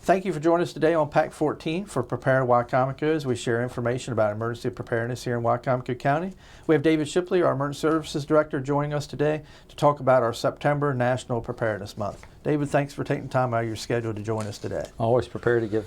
Thank you for joining us today on Pack 14 for Prepare Wicomico as we share information about emergency preparedness here in Wicomico County. We have David Shipley, our Emergency Services Director, joining us today to talk about our September National Preparedness Month. David, thanks for taking time out of your schedule to join us today. Always prepared to give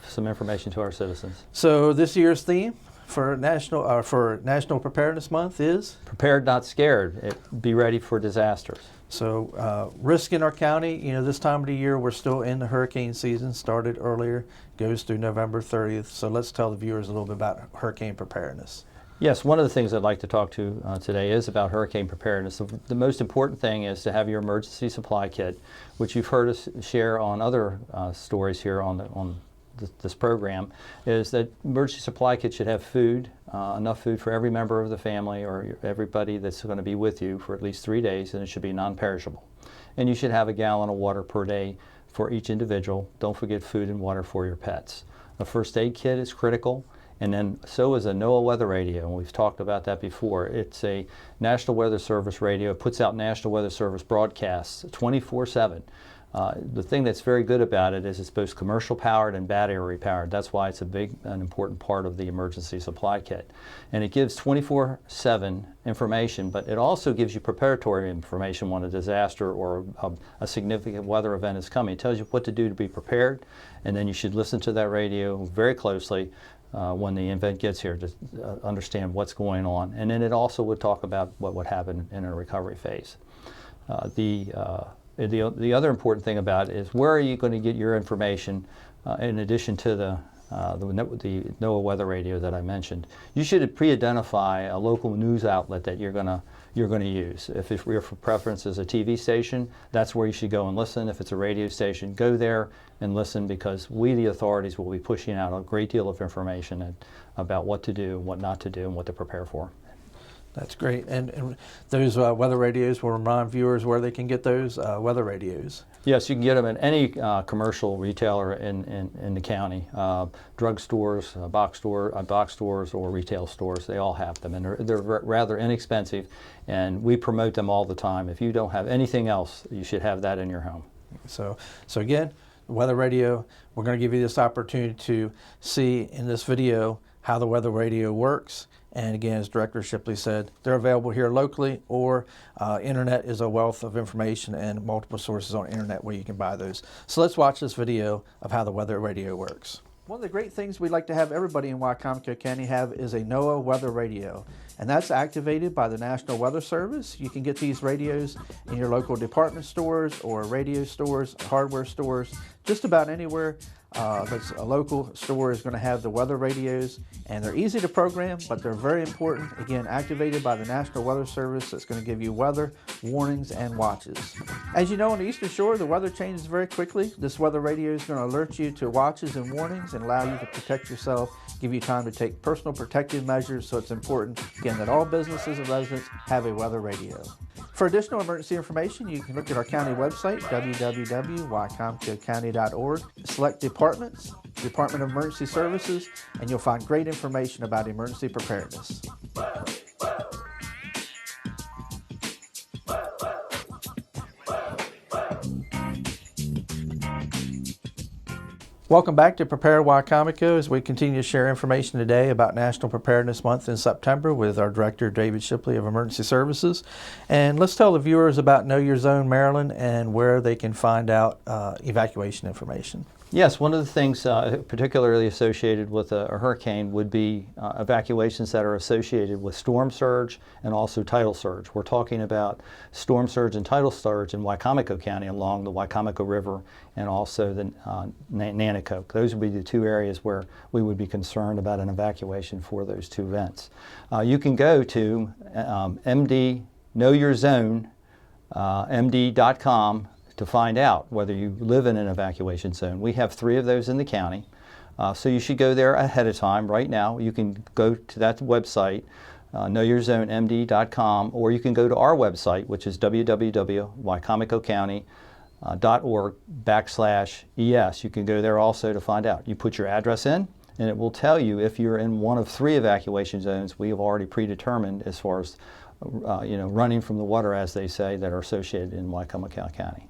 some information to our citizens. So this year's theme for National Preparedness Month is? Prepared, not scared. Be ready for disasters. So risk in our county, this time of the year we're still in the hurricane season, started earlier, goes through November 30th. So let's tell the viewers a little bit about hurricane preparedness. Yes, one of the things I'd like to talk to today is about hurricane preparedness. The most important thing is to have your emergency supply kit, which you've heard us share on other stories here on this program, is that emergency supply kit should have food, enough food for every member of the family or everybody that's going to be with you for at least 3 days, and it should be non-perishable. And you should have a gallon of water per day for each individual. Don't forget food and water for your pets. A first aid kit is critical, and then so is a NOAA weather radio, and we've talked about that before. It's a National Weather Service radio. It puts out National Weather Service broadcasts 24/7. The thing that's very good about it is it's both commercial powered and battery powered. That's why it's an important part of the emergency supply kit. And it gives 24/7 information, but it also gives you preparatory information when a disaster or a significant weather event is coming. It tells you what to do to be prepared, and then you should listen to that radio very closely when the event gets here to understand what's going on. And then it also would talk about what would happen in a recovery phase. The other important thing about it is where are you going to get your information in addition to the NOAA weather radio that I mentioned. You should pre-identify a local news outlet that you're going to use. If your preference is a TV station, that's where you should go and listen. If it's a radio station, go there and listen, because we, the authorities, will be pushing out a great deal of information about what to do, what not to do, and what to prepare for. That's great. And those weather radios will remind viewers where they can get those weather radios. Yes, you can get them at any commercial retailer in the county. Drug stores, box stores, or retail stores, they all have them. And they're rather inexpensive, and we promote them all the time. If you don't have anything else, you should have that in your home. So again, the weather radio, we're going to give you this opportunity to see in this video how the weather radio works. And again, as Director Shipley said, they're available here locally, or internet is a wealth of information and multiple sources on internet where you can buy those. So let's watch this video of how the weather radio works. One of the great things we'd like to have everybody in Wicomico County have is a NOAA weather radio. And that's activated by the National Weather Service. You can get these radios in your local department stores or radio stores, hardware stores, just about anywhere. That's a local store is going to have the weather radios, and they're easy to program, but they're very important. Again, activated by the National Weather Service. That's going to give you weather, warnings, and watches. As you know, on the Eastern Shore, the weather changes very quickly. This weather radio is going to alert you to watches and warnings and allow you to protect yourself, give you time to take personal protective measures. So it's important, again, that all businesses and residents have a weather radio. For additional emergency information, you can look at our county website, www.wicomicocounty.org. Select departments, Department of Emergency Services, and you'll find great information about emergency preparedness. Welcome back to Prepare Wicomico as we continue to share information today about National Preparedness Month in September with our Director, David Shipley of Emergency Services. And let's tell the viewers about Know Your Zone Maryland and where they can find out evacuation information. Yes, one of the things particularly associated with a hurricane would be evacuations that are associated with storm surge and also tidal surge. We're talking about storm surge and tidal surge in Wicomico County along the Wicomico River and also the Nanticoke. Those would be the two areas where we would be concerned about an evacuation for those two events. You can go to MD Know Your Zone, MD.com, to find out whether you live in an evacuation zone. We have 3 of those in the county, so you should go there ahead of time. Right now, you can go to that website, knowyourzonemd.com, or you can go to our website, which is www.wicomicocounty.org/ES. You can go there also to find out. You put your address in, and it will tell you if you're in one of 3 evacuation zones we have already predetermined as far as running from the water, as they say, that are associated in Wicomico County.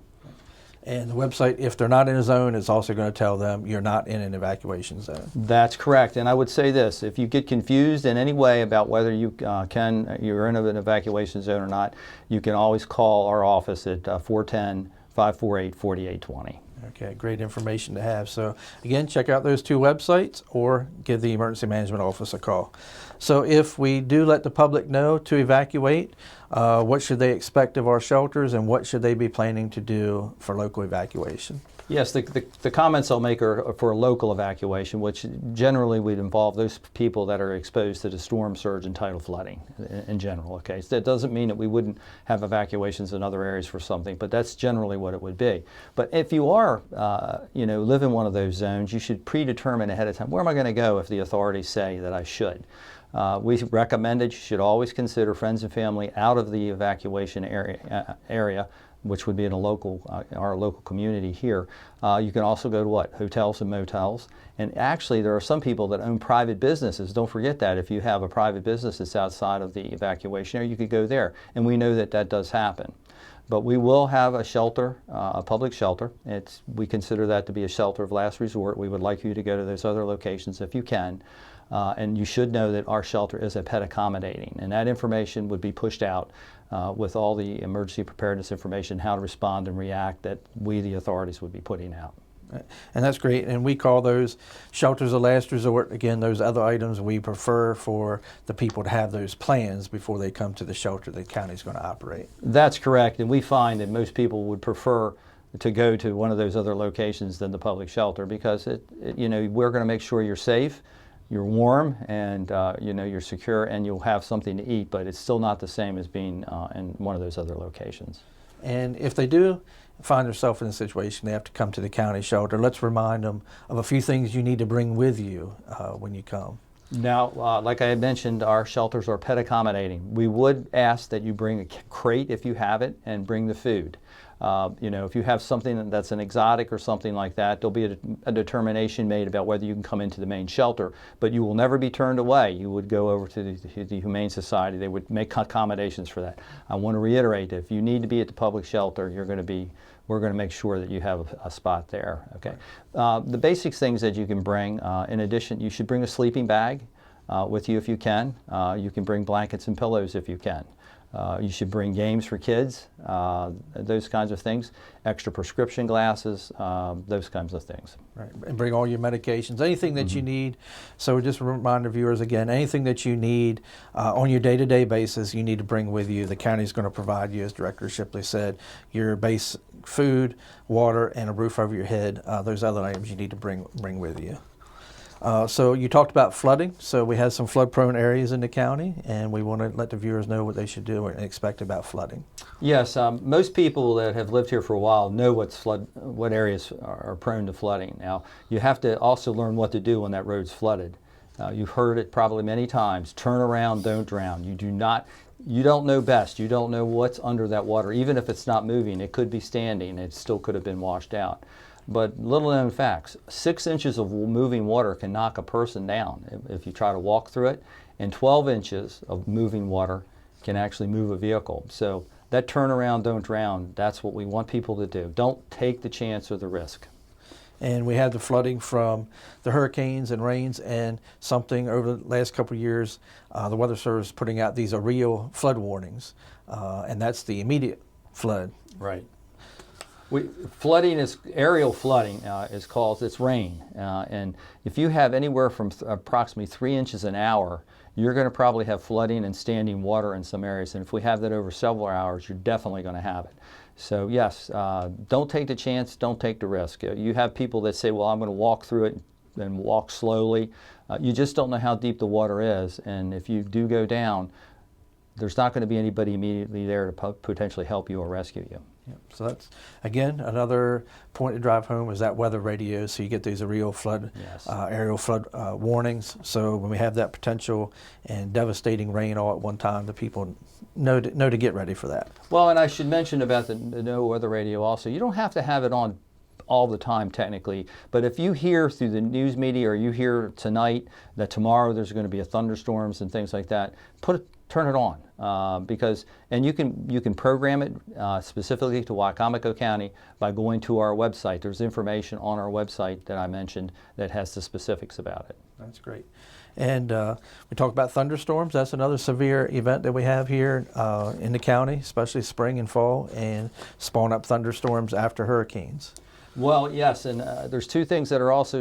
And the website, if they're not in a zone, is also going to tell them you're not in an evacuation zone. That's correct. And I would say this, if you get confused in any way about whether you're in an evacuation zone or not, you can always call our office at 410-548-4820. Okay, great information to have. So again, check out those two websites or give the Emergency Management Office a call. So if we do let the public know to evacuate, what should they expect of our shelters and what should they be planning to do for local evacuation? Yes, the comments I'll make are for a local evacuation, which generally would involve those people that are exposed to the storm surge and tidal flooding in general. Okay, so that doesn't mean that we wouldn't have evacuations in other areas for something, but that's generally what it would be. But if you are, live in one of those zones, you should predetermine ahead of time, where am I going to go if the authorities say that I should? We recommend that you should always consider friends and family out of the evacuation area, which would be in our local community here. You can also go to hotels and motels. And actually, there are some people that own private businesses. Don't forget that. If you have a private business that's outside of the evacuation area, you could go there. And we know that that does happen. But we will have a shelter, a public shelter. We consider that to be a shelter of last resort. We would like you to go to those other locations if you can. And you should know that our shelter is a pet accommodating. And that information would be pushed out with all the emergency preparedness information, how to respond and react, that we, the authorities, would be putting out. And that's great. And we call those shelters of last resort. Again, those other items we prefer for the people to have those plans before they come to the shelter the county's going to operate. That's correct. And we find that most people would prefer to go to one of those other locations than the public shelter because we're going to make sure you're safe, you're warm, and you're secure, and you'll have something to eat. But it's still not the same as being in one of those other locations. And if they do find themselves in a situation they have to come to the county shelter, let's remind them of a few things you need to bring with you when you come. Now, like I had mentioned, our shelters are pet accommodating. We would ask that you bring a crate if you have it and bring the food. If you have something that's an exotic or something like that, there'll be a determination made about whether you can come into the main shelter, but you will never be turned away. You would go over to the Humane Society. They would make accommodations for that. I want to reiterate, if you need to be at the public shelter, we're going to make sure that you have a spot there. Okay. The basic things that you can bring, in addition, you should bring a sleeping bag with you if you can. You can bring blankets and pillows if you can. You should bring games for kids, those kinds of things, extra prescription glasses, those kinds of things. Right, and bring all your medications, anything that you need. So just a reminder, viewers, again, anything that you need on your day-to-day basis, you need to bring with you. The county's going to provide you, as Director Shipley said, your base food, water, and a roof over your head. Those other items you need to bring with you. So you talked about flooding. So we have some flood-prone areas in the county, and we want to let the viewers know what they should do and expect about flooding. Yes, most people that have lived here for a while know what areas are prone to flooding. Now, you have to also learn what to do when that road's flooded. You've heard it probably many times. Turn around, don't drown. You don't know best. You don't know what's under that water. Even if it's not moving, it could be standing. It still could have been washed out. But little known facts, 6 inches of moving water can knock a person down if you try to walk through it, and 12 inches of moving water can actually move a vehicle. So that turn around, don't drown, that's what we want people to do. Don't take the chance or the risk. And we had the flooding from the hurricanes and rains, and something over the last couple of years, the Weather Service is putting out these aerial flood warnings, and that's the immediate flood. Right. Aerial flooding is called, it's rain. And if you have anywhere from approximately 3 inches an hour, you're going to probably have flooding and standing water in some areas. And if we have that over several hours, you're definitely going to have it. So yes, don't take the chance, don't take the risk. You have people that say, well, I'm going to walk through it and walk slowly. You just don't know how deep the water is. And if you do go down, there's not going to be anybody immediately there to potentially help you or rescue you. Yep. So that's, again, another point to drive home is that weather radio, so you get these aerial flood warnings. So when we have that potential and devastating rain all at one time, the people know to get ready for that. Well, and I should mention about the no weather radio also, you don't have to have it on all the time technically, but if you hear through the news media or you hear tonight that tomorrow there's going to be thunderstorms and things like that, put turn it on and you can program it specifically to Wicomico County by going to our website. There's information on our website that I mentioned that has the specifics about it. That's great. And we talked about thunderstorms. That's another severe event that we have here in the county, especially spring and fall, and spawn up thunderstorms after hurricanes. Well, yes, and there's two things that are also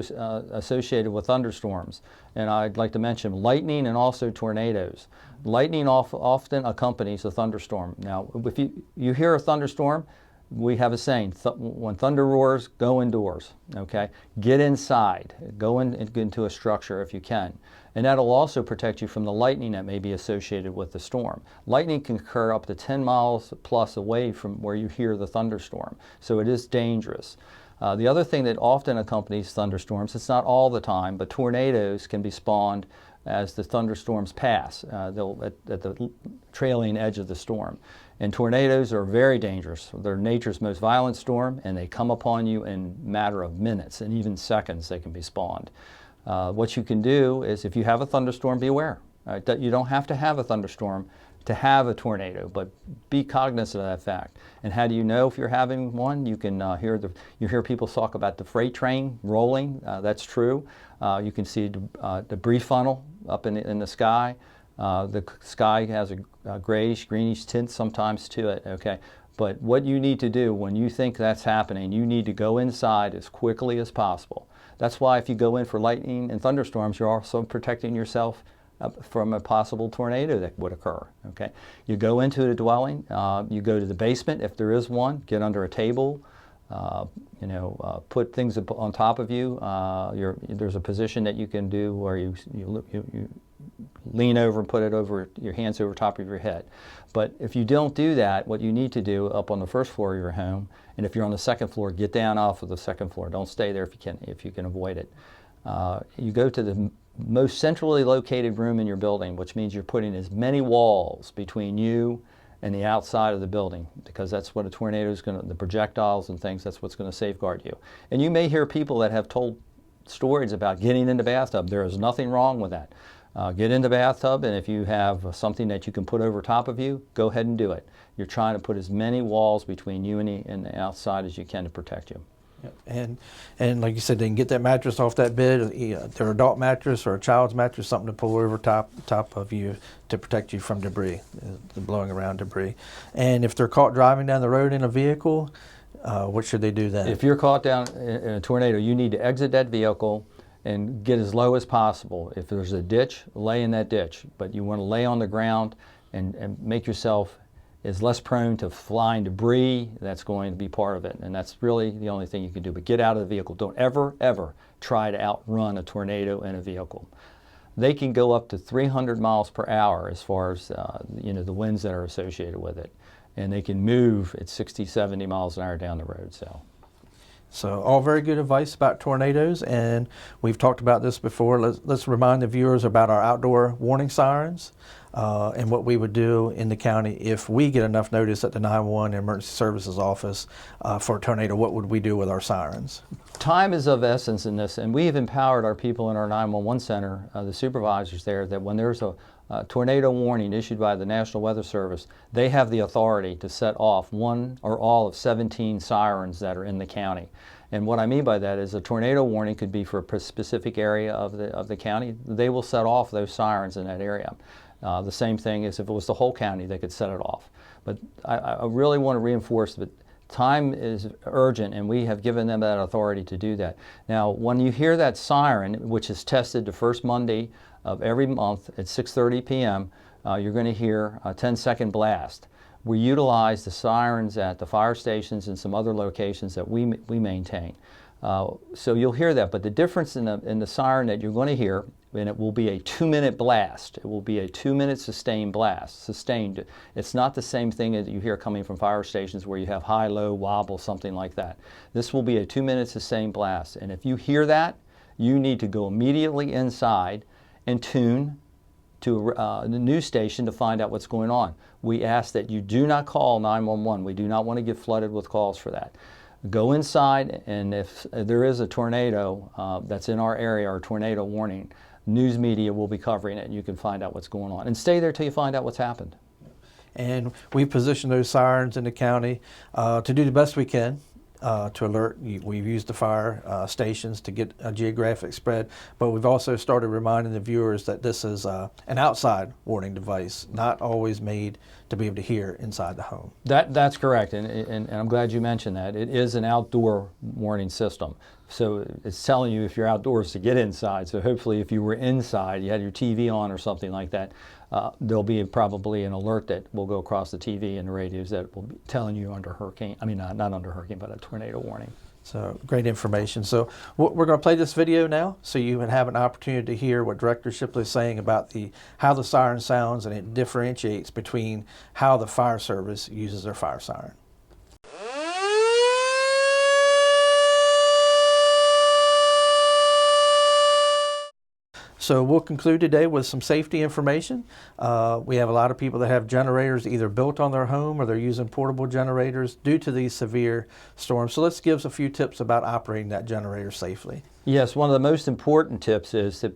associated with thunderstorms, and I'd like to mention lightning and also tornadoes. Lightning often accompanies a thunderstorm. Now, if you hear a thunderstorm, we have a saying, when thunder roars, go indoors, okay? Get inside, go into a structure if you can. And that'll also protect you from the lightning that may be associated with the storm. Lightning can occur up to 10 miles plus away from where you hear the thunderstorm, so it is dangerous. The other thing that often accompanies thunderstorms, it's not all the time, but tornadoes can be spawned as the thunderstorms pass, at the trailing edge of the storm. And tornadoes are very dangerous. They're nature's most violent storm, and they come upon you in a matter of minutes and even seconds they can be spawned. What you can do is, if you have a thunderstorm, be aware. You don't have to have a thunderstorm to have a tornado, but be cognizant of that fact. And how do you know if you're having one? You can hear people talk about the freight train rolling. That's true. You can see debris funnel up in the sky. The sky has a grayish, greenish tint sometimes to it. Okay, but what you need to do when you think that's happening, you need to go inside as quickly as possible. That's why if you go in for lightning and thunderstorms, you're also protecting yourself from a possible tornado that would occur. Okay, you go into the dwelling, you go to the basement if there is one, get under a table, put things on top of you. There's a position that you can do where you lean over and put it over your hands over top of your head. But if you don't do that, what you need to do up on the first floor of your home, and if you're on the second floor, get down off of the second floor. Don't stay there if you can avoid it. You go to the most centrally located room in your building, which means you're putting as many walls between you and the outside of the building, because that's what a tornado is going to, the projectiles and things, that's what's going to safeguard you. And you may hear people that have told stories about getting in the bathtub. There is nothing wrong with that. Get in the bathtub, and if you have something that you can put over top of you, go ahead and do it. You're trying to put as many walls between you and the outside as you can to protect you. Yep. And like you said, they can get that mattress off that bed, their adult mattress or a child's mattress, something to pull over top of you to protect you from debris, the blowing around debris. And if they're caught driving down the road in a vehicle, what should they do then? If you're caught down in a tornado, you need to exit that vehicle and get as low as possible. If there's a ditch, lay in that ditch. But you want to lay on the ground and make yourself as less prone to flying debris. That's going to be part of it. And that's really the only thing you can do. But get out of the vehicle. Don't ever, ever try to outrun a tornado in a vehicle. They can go up to 300 miles per hour as far as the winds that are associated with it. And they can move at 60, 70 miles an hour down the road. So all very good advice about tornadoes, and we've talked about this before. Let's remind the viewers about our outdoor warning sirens and what we would do in the county if we get enough notice at the 911 Emergency Services Office for a tornado. What would we do with our sirens? Time is of essence in this, and we have empowered our people in our 911 center, the supervisors there, that when there's a tornado warning issued by the National Weather Service, they have the authority to set off one or all of 17 sirens that are in the county. And what I mean by that is a tornado warning could be for a specific area of the county. They will set off those sirens in that area. The same thing is if it was the whole county, they could set it off. But I really want to reinforce that time is urgent, and we have given them that authority to do that. Now, when you hear that siren, which is tested the first Monday of every month at 6:30 p.m., you're going to hear a 10-second blast. We utilize the sirens at the fire stations and some other locations that we maintain. So you'll hear that, but the difference in the siren that you're going to hear, and it will be a 2-minute blast. It will be a 2-minute sustained blast. Sustained. It's not the same thing that you hear coming from fire stations where you have high, low, wobble, something like that. This will be a 2-minute sustained blast. And if you hear that, you need to go immediately inside and tune to the news station to find out what's going on. We ask that you do not call 911. We do not want to get flooded with calls for that. Go inside, and if there is a tornado that's in our area or tornado warning, news media will be covering it, and you can find out what's going on. And stay there till you find out what's happened. And we position those sirens in the county to do the best we can to alert. We've used the fire stations to get a geographic spread, but we've also started reminding the viewers that this is an outside warning device, not always made to be able to hear inside the home. That's correct, and I'm glad you mentioned that. It is an outdoor warning system. So it's telling you if you're outdoors to get inside. So hopefully if you were inside, you had your TV on or something like that, there'll be probably an alert that will go across the TV and the radios that will be telling you under hurricane, not under hurricane, but a tornado warning. So great information. So we're going to play this video now so you can have an opportunity to hear what Director Shipley is saying about how the siren sounds, and it differentiates between how the fire service uses their fire siren. So we'll conclude today with some safety information. We have a lot of people that have generators either built on their home or they're using portable generators due to these severe storms. So let's give us a few tips about operating that generator safely. Yes, one of the most important tips is to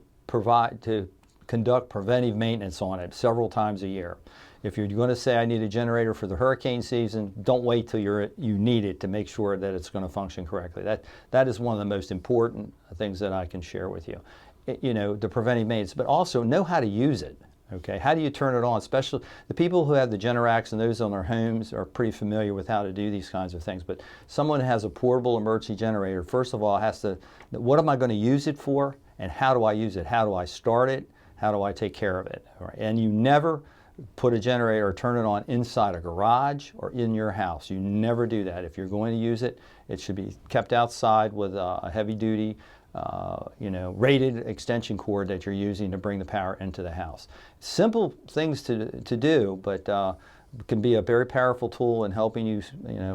conduct preventive maintenance on it several times a year. If you're going to say I need a generator for the hurricane season, don't wait till you need it to make sure that it's going to function correctly. That is one of the most important things that I can share with you. The preventive maintenance, but also know how to use it. Okay, how do you turn it on? Especially the people who have the Generacs and those on their homes are pretty familiar with how to do these kinds of things. But someone who has a portable emergency generator, first of all, has to, what am I going to use it for, and how do I use it? How do I start it? How do I take care of it? All right. And you never put a generator or turn it on inside a garage or in your house. You never do that. If you're going to use it, it should be kept outside with a heavy-duty rated extension cord that you're using to bring the power into the house. Simple things to do, but can be a very powerful tool in helping you,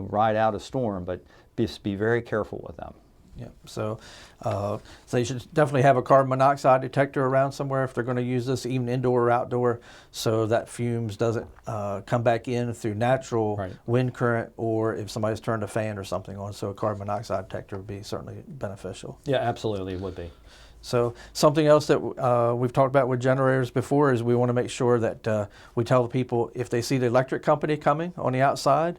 ride out a storm, but just be very careful with them. Yeah, so you should definitely have a carbon monoxide detector around somewhere if they're going to use this, even indoor or outdoor, so that fumes doesn't come back in through natural wind current, or if somebody's turned a fan or something on. So a carbon monoxide detector would be certainly beneficial. Yeah, absolutely, it would be. So something else that we've talked about with generators before is we want to make sure that we tell the people if they see the electric company coming on the outside,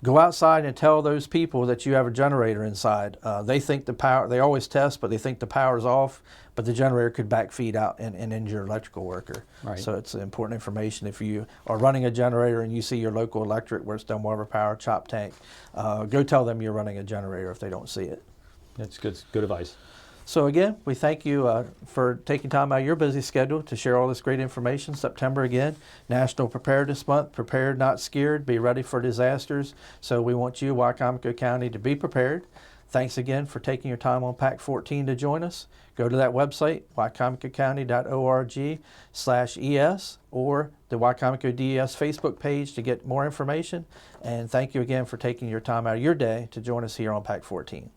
go outside and tell those people that you have a generator inside. They think the power, they always test, but they think the power's off, but the generator could backfeed out and injure your electrical worker. Right. So it's important information. If you are running a generator and you see your local electric where it's done water power, chop tank, go tell them you're running a generator if they don't see it. That's good advice. So again, we thank you for taking time out of your busy schedule to share all this great information. September again, National Preparedness Month, prepared not scared, be ready for disasters. So we want you, Wicomico County, to be prepared. Thanks again for taking your time on PAC 14 to join us. Go to that website, wicomicocounty.org/ES, or the Wicomico DES Facebook page to get more information. And thank you again for taking your time out of your day to join us here on PAC 14.